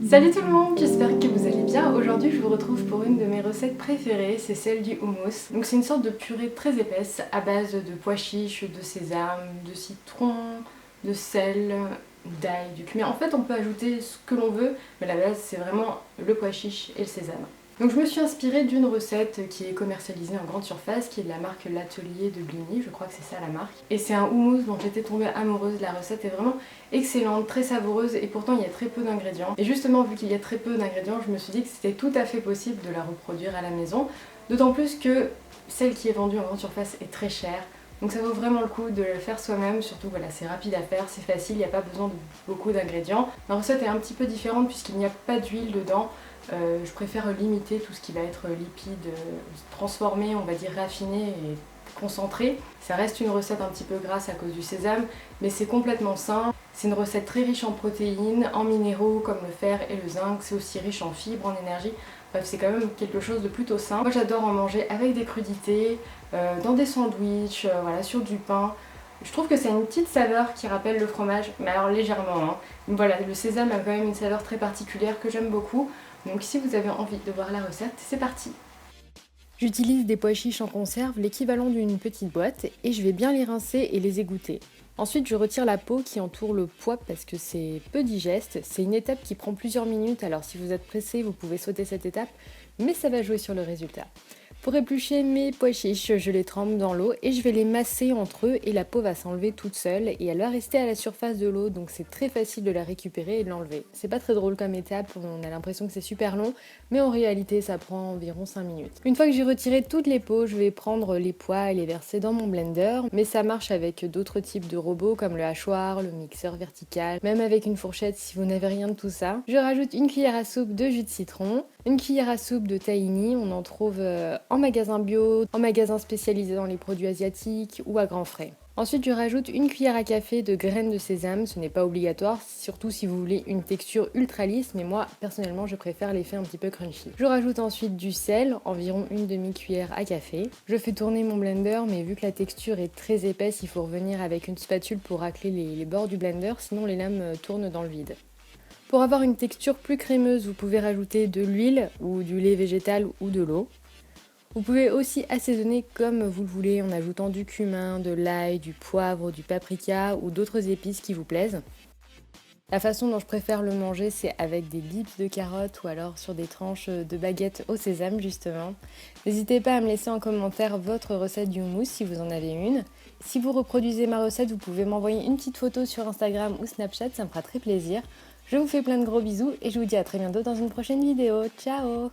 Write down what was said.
Salut tout le monde, j'espère que vous allez bien. Aujourd'hui je vous retrouve pour une de mes recettes préférées, c'est celle du houmous. Donc c'est une sorte de purée très épaisse à base de pois chiches, de sésame, de citron, de sel, d'ail, du cumin. En fait on peut ajouter ce que l'on veut, mais la base c'est vraiment le pois chiche et le sésame. Donc je me suis inspirée d'une recette qui est commercialisée en grande surface, qui est de la marque L'Atelier de Bligny, je crois que c'est ça la marque. Et c'est un houmous dont j'étais tombée amoureuse, la recette est vraiment excellente, très savoureuse et pourtant il y a très peu d'ingrédients. Et justement vu qu'il y a très peu d'ingrédients, je me suis dit que c'était tout à fait possible de la reproduire à la maison, d'autant plus que celle qui est vendue en grande surface est très chère. Donc ça vaut vraiment le coup de le faire soi-même, surtout voilà, c'est rapide à faire, c'est facile, il n'y a pas besoin de beaucoup d'ingrédients. La recette est un petit peu différente puisqu'il n'y a pas d'huile dedans. Je préfère limiter tout ce qui va être lipides, transformé, on va dire raffiné et concentré. Ça reste une recette un petit peu grasse à cause du sésame, mais c'est complètement sain. C'est une recette très riche en protéines, en minéraux comme le fer et le zinc. C'est aussi riche en fibres, en énergie. Bref, c'est quand même quelque chose de plutôt sain. Moi j'adore en manger avec des crudités, dans des sandwichs, voilà, sur du pain. Je trouve que c'est une petite saveur qui rappelle le fromage, mais alors légèrement, hein. Voilà, le sésame a quand même une saveur très particulière que j'aime beaucoup. Donc si vous avez envie de voir la recette, c'est parti! J'utilise des pois chiches en conserve, l'équivalent d'une petite boîte, et je vais bien les rincer et les égoutter. Ensuite, je retire la peau qui entoure le pois parce que c'est peu digeste. C'est une étape qui prend plusieurs minutes, alors si vous êtes pressé, vous pouvez sauter cette étape, mais ça va jouer sur le résultat. Pour éplucher mes pois chiches, je les trempe dans l'eau et je vais les masser entre eux et la peau va s'enlever toute seule et elle va rester à la surface de l'eau, donc c'est très facile de la récupérer et de l'enlever. C'est pas très drôle comme étape, on a l'impression que c'est super long, mais en réalité ça prend environ 5 minutes. Une fois que j'ai retiré toutes les peaux, je vais prendre les pois et les verser dans mon blender, mais ça marche avec d'autres types de robots comme le hachoir, le mixeur vertical, même avec une fourchette si vous n'avez rien de tout ça. Je rajoute une cuillère à soupe de jus de citron, une cuillère à soupe de tahini, on en trouve en magasin bio, en magasin spécialisé dans les produits asiatiques ou à grands frais. Ensuite, je rajoute une cuillère à café de graines de sésame, ce n'est pas obligatoire, surtout si vous voulez une texture ultra lisse, mais moi, personnellement, je préfère l'effet un petit peu crunchy. Je rajoute ensuite du sel, environ une demi-cuillère à café. Je fais tourner mon blender, mais vu que la texture est très épaisse, il faut revenir avec une spatule pour racler les bords du blender, sinon les lames tournent dans le vide. Pour avoir une texture plus crémeuse, vous pouvez rajouter de l'huile ou du lait végétal ou de l'eau. Vous pouvez aussi assaisonner comme vous le voulez en ajoutant du cumin, de l'ail, du poivre, du paprika ou d'autres épices qui vous plaisent. La façon dont je préfère le manger, c'est avec des dips de carottes ou alors sur des tranches de baguettes au sésame justement. N'hésitez pas à me laisser en commentaire votre recette du houmous si vous en avez une. Si vous reproduisez ma recette, vous pouvez m'envoyer une petite photo sur Instagram ou Snapchat, ça me fera très plaisir. Je vous fais plein de gros bisous et je vous dis à très bientôt dans une prochaine vidéo. Ciao!